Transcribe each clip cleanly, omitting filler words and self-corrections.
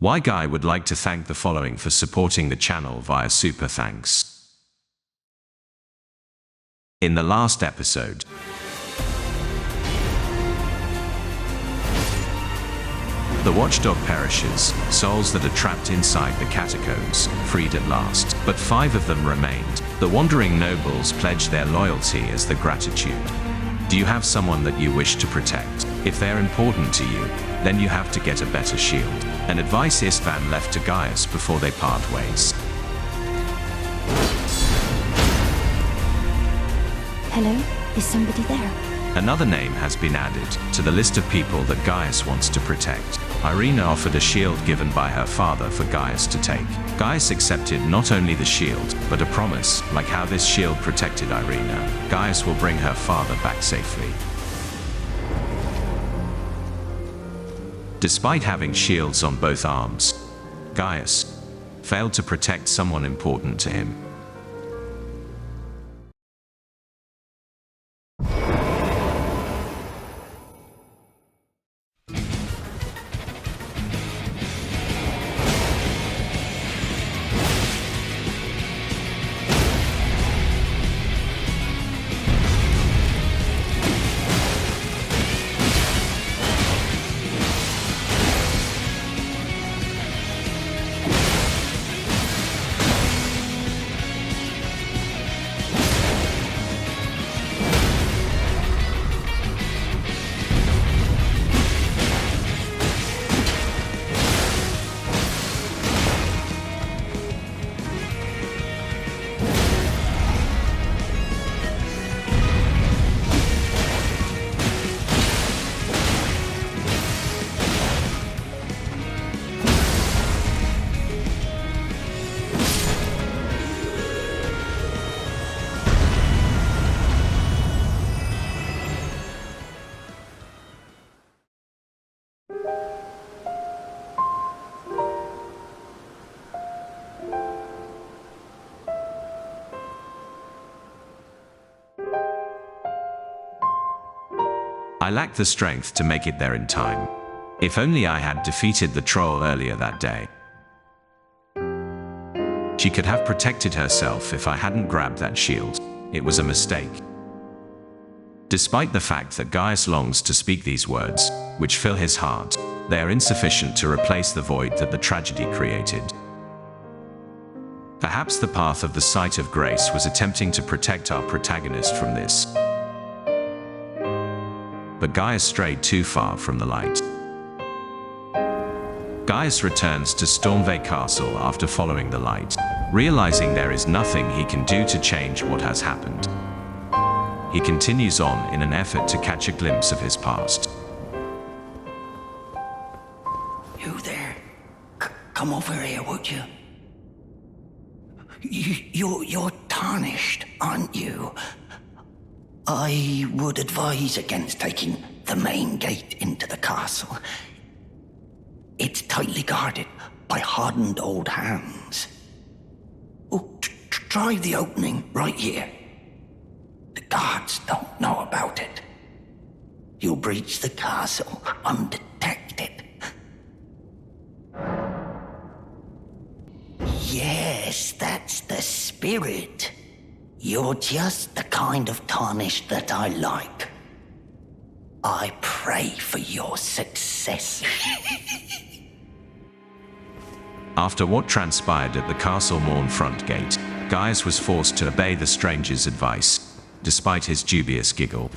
WhyGuy would like to thank the following for supporting the channel via Super Thanks. In the last episode, the watchdog perishes, souls that are trapped inside the catacombs, freed at last, but 5 of them remained. The wandering nobles pledge their loyalty as the gratitude. Do you have someone that you wish to protect? If they're important to you, then you have to get a better shield. An advice Istvan left to Gaius before they part ways. Hello? Is somebody there? Another name has been added to the list of people that Gaius wants to protect. Irina offered a shield given by her father for Gaius to take. Gaius accepted not only the shield, but a promise, like how this shield protected Irina. Gaius will bring her father back safely. Despite having shields on both arms, Gaius failed to protect someone important to him. I lacked the strength to make it there in time. If only I had defeated the troll earlier that day. She could have protected herself if I hadn't grabbed that shield. It was a mistake. Despite the fact that Gaius longs to speak these words, which fill his heart, they are insufficient to replace the void that the tragedy created. Perhaps the path of the Sight of Grace was attempting to protect our protagonist from this. But Gaius strayed too far from the light. Gaius returns to Stormveil Castle after following the light, realizing there is nothing he can do to change what has happened. He continues on in an effort to catch a glimpse of his past. You there? Come over here, would you? You're tarnished, aren't you? I would advise against taking the main gate into the castle. It's tightly guarded by hardened old hands. Oh, try the opening right here. The guards don't know about it. You'll breach the castle undetected. Yes, that's the spirit. You're just the kind of tarnished that I like. I pray for your success. After what transpired at the castle Morn front gate, Gaius was forced to obey the stranger's advice, despite his dubious giggle.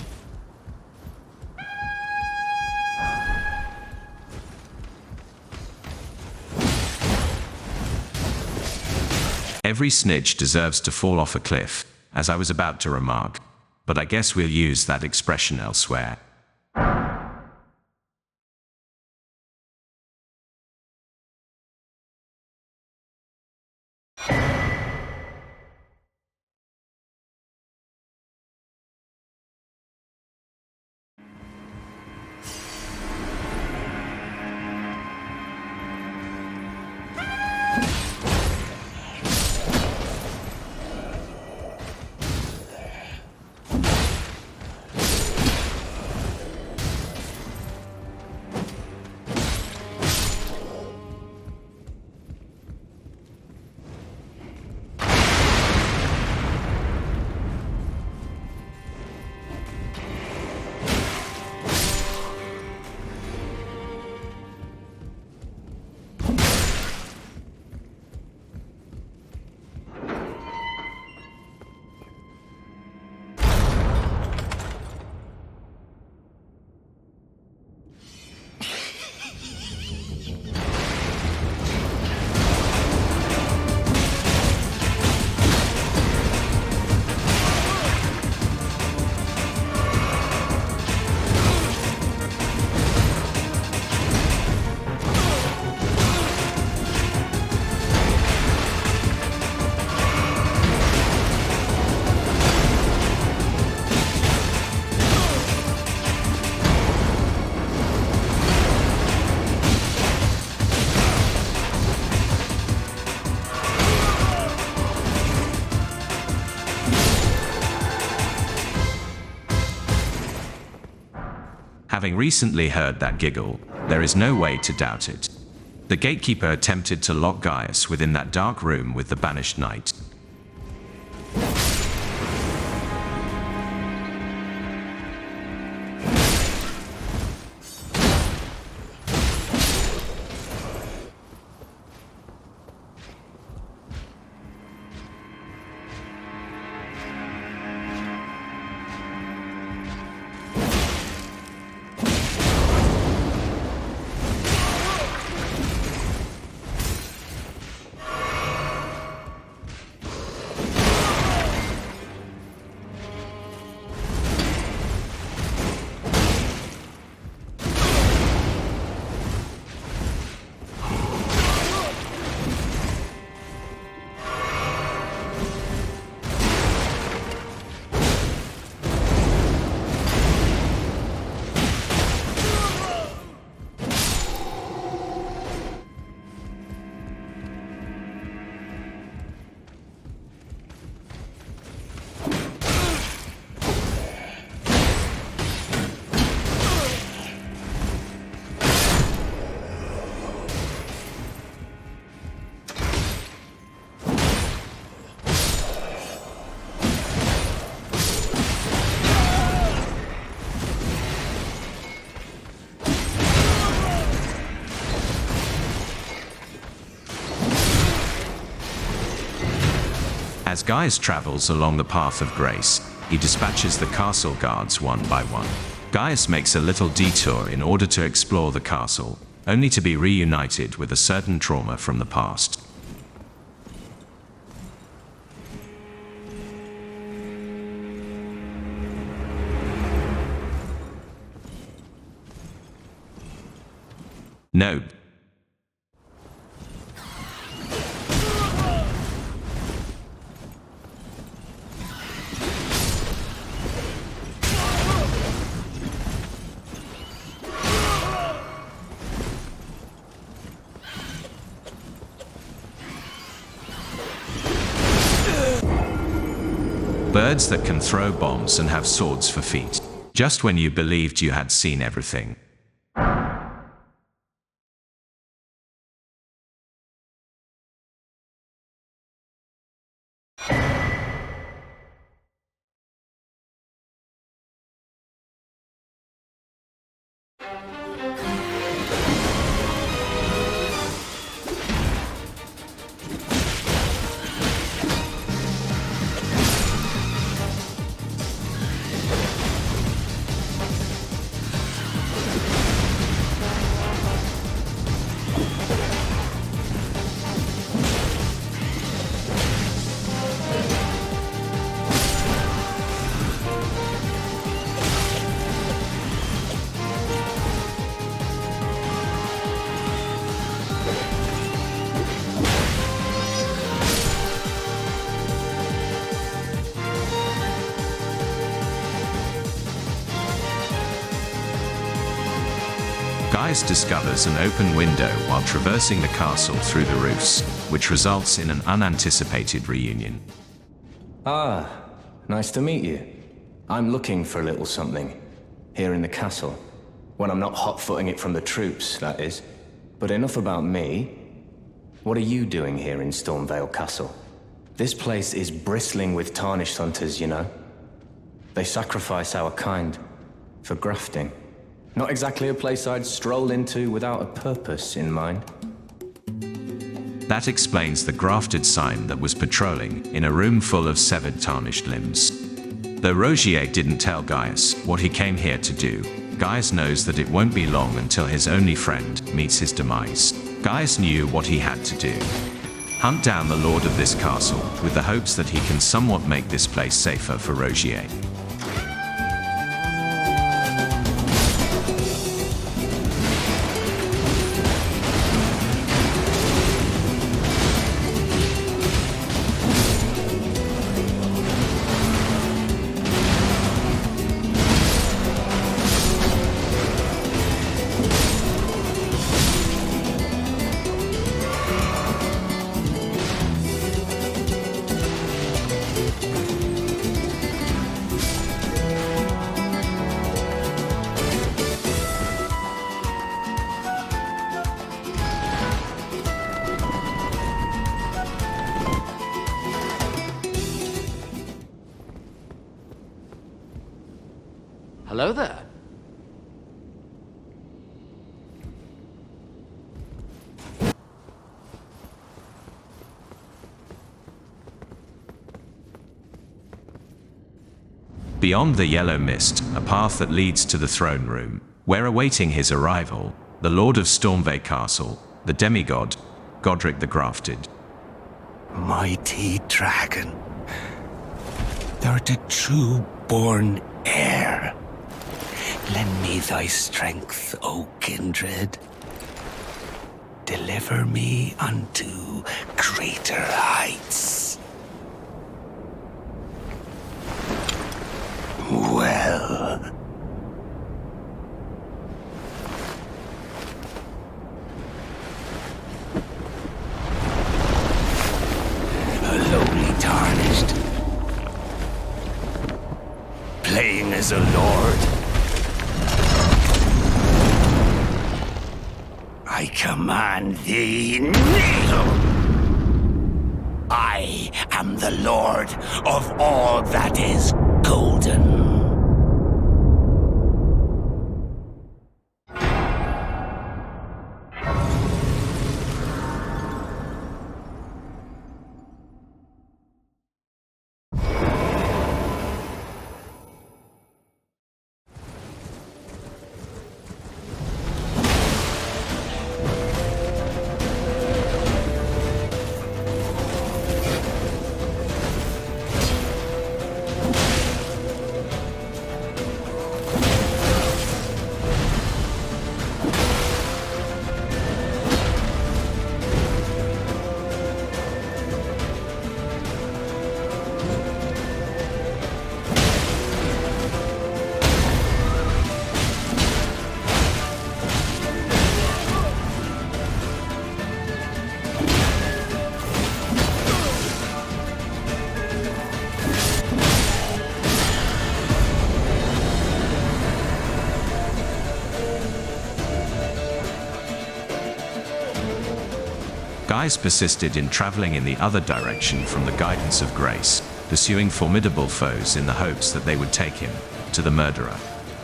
Every snitch deserves to fall off a cliff, as I was about to remark, but I guess we'll use that expression elsewhere. Having recently heard that giggle, there is no way to doubt it. The gatekeeper attempted to lock Gaius within that dark room with the banished knight. As Gaius travels along the path of grace, he dispatches the castle guards one by one. Gaius makes a little detour in order to explore the castle, only to be reunited with a certain trauma from the past. No. Birds that can throw bombs and have swords for feet. Just when you believed you had seen everything. Gaius discovers an open window while traversing the castle through the roofs, which results in an unanticipated reunion. Ah, nice to meet you. I'm looking for a little something here in the castle. When I'm not hot-footing it from the troops, that is. But enough about me. What are you doing here in Stormvale Castle? This place is bristling with tarnished hunters, you know. They sacrifice our kind for grafting. Not exactly a place I'd stroll into without a purpose in mind. That explains the grafted sign that was patrolling in a room full of severed tarnished limbs. Though Rogier didn't tell Gaius what he came here to do, Gaius knows that it won't be long until his only friend meets his demise. Gaius knew what he had to do. Hunt down the lord of this castle with the hopes that he can somewhat make this place safer for Rogier. Hello there. Beyond the yellow mist, a path that leads to the throne room, where awaiting his arrival, the Lord of Stormveil Castle, the demigod, Godric the Grafted. Mighty dragon, thou the true-born heir. Lend me thy strength, O kindred. Deliver me unto greater heights. Well, a lowly tarnished, playing as a lord. I command thee, kneel! I am the lord of all that is golden. Guys persisted in traveling in the other direction from the guidance of grace, pursuing formidable foes in the hopes that they would take him to the murderer.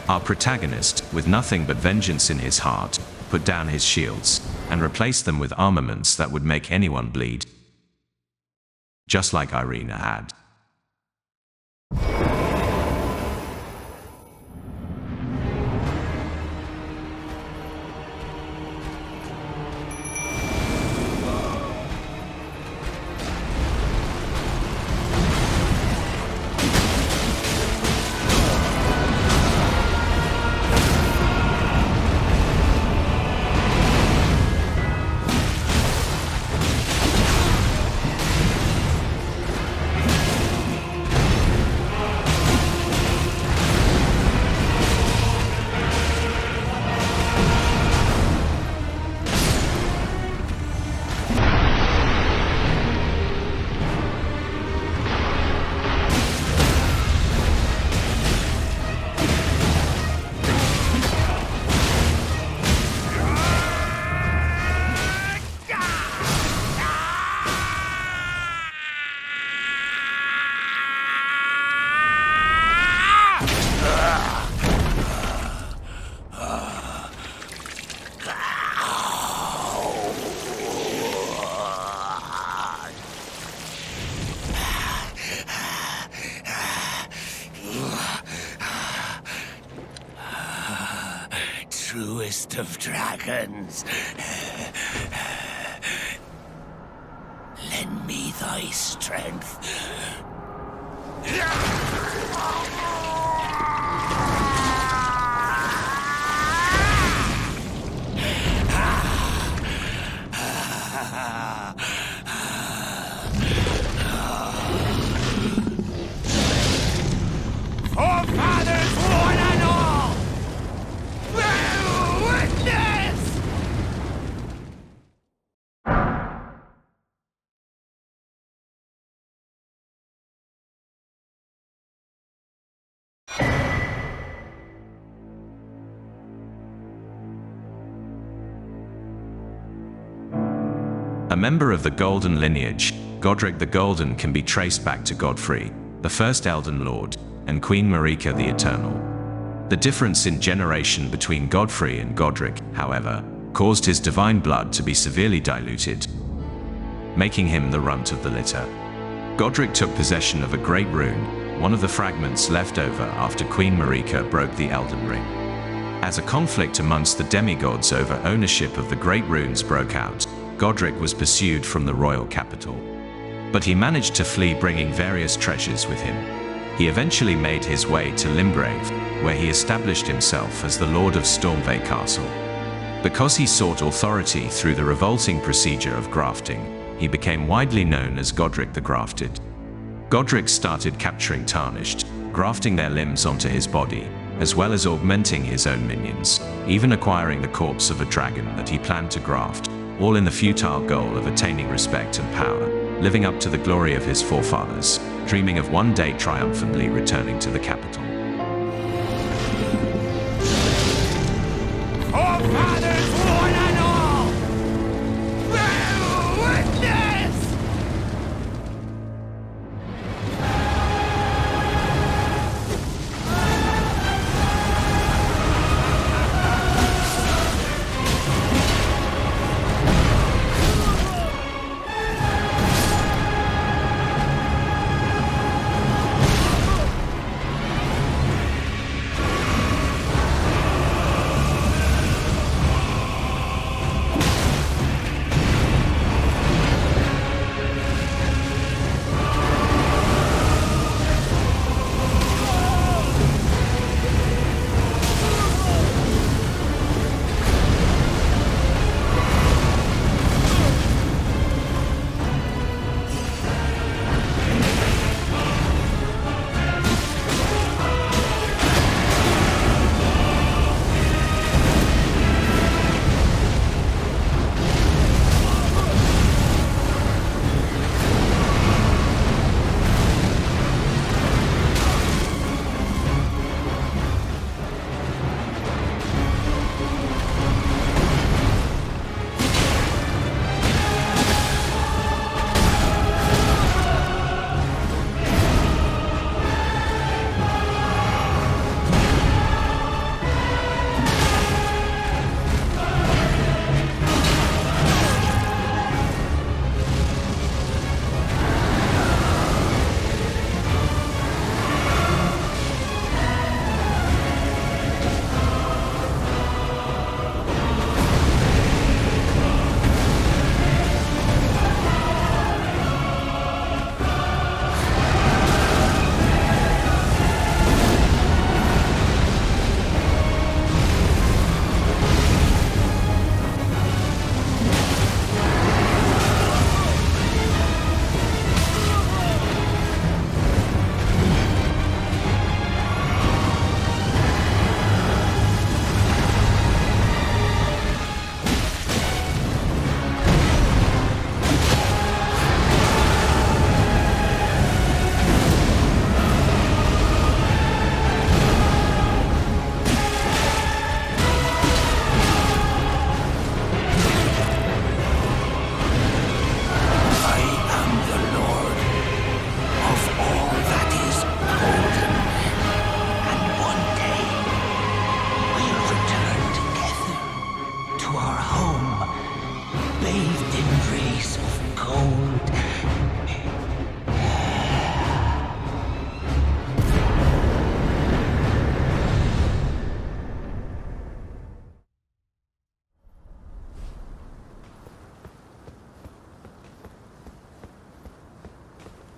Our protagonist, with nothing but vengeance in his heart, put down his shields and replaced them with armaments that would make anyone bleed, just like Irina had. Truest of dragons, lend me thy strength. Forefathers, one and all, bear witness! A member of the Golden lineage, Godric the Golden can be traced back to Godfrey, the first Elden Lord, and Queen Marika the Eternal. The difference in generation between Godfrey and Godric, however, caused his divine blood to be severely diluted, making him the runt of the litter. Godric took possession of a great rune, one of the fragments left over after Queen Marika broke the Elden Ring. As a conflict amongst the demigods over ownership of the great runes broke out, Godric was pursued from the royal capital. But he managed to flee, bringing various treasures with him. He eventually made his way to Limgrave, where he established himself as the Lord of Stormveil Castle. Because he sought authority through the revolting procedure of grafting, he became widely known as Godric the Grafted. Godric started capturing Tarnished, grafting their limbs onto his body, as well as augmenting his own minions, even acquiring the corpse of a dragon that he planned to graft, all in the futile goal of attaining respect and power, living up to the glory of his forefathers, dreaming of one day triumphantly returning to the capital. Forefathers, one and all! Bear witness!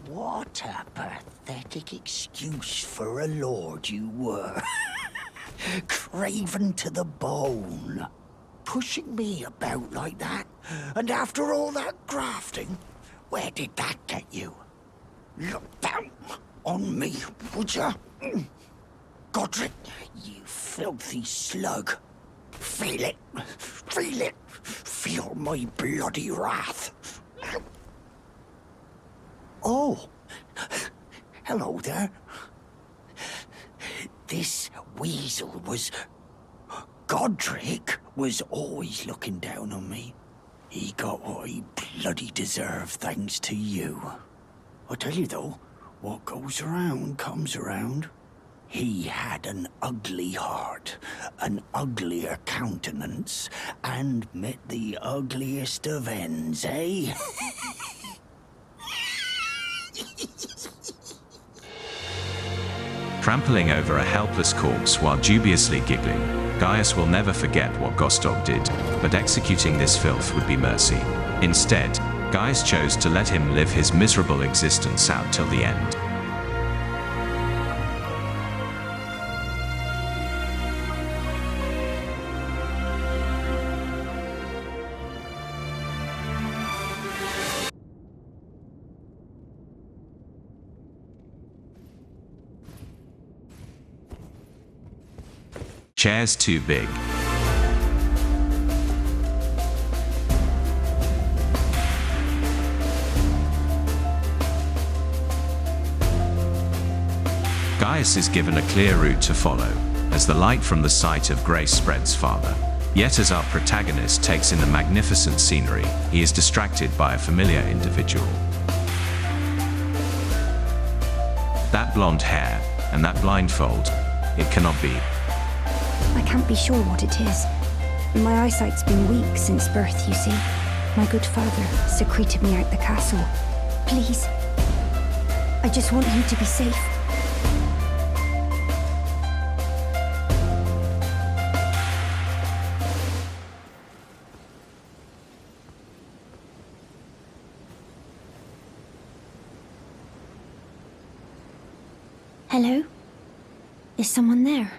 What a pathetic excuse for a lord you were. Craven to the bone. Pushing me about like that. And after all that grafting, where did that get you? Look down on me, would ya? Godric, you filthy slug. Feel it. Feel it. Feel my bloody wrath. Oh, hello there. This weasel was... Godric was always looking down on me. He got what he bloody deserved thanks to you. I tell you though, what goes around comes around. He had an ugly heart, an uglier countenance, and met the ugliest of ends, eh? Trampling over a helpless corpse while dubiously giggling, Gaius will never forget what Gostog did, but executing this filth would be mercy. Instead, Gaius chose to let him live his miserable existence out till the end. Chairs too big. Gaius is given a clear route to follow, as the light from the sight of grace spreads farther. Yet as our protagonist takes in the magnificent scenery, he is distracted by a familiar individual. That blonde hair, and that blindfold, it cannot be. I can't be sure what it is. My eyesight's been weak since birth, you see. My good father secreted me out the castle. Please. I just want him to be safe. Hello? Is someone there?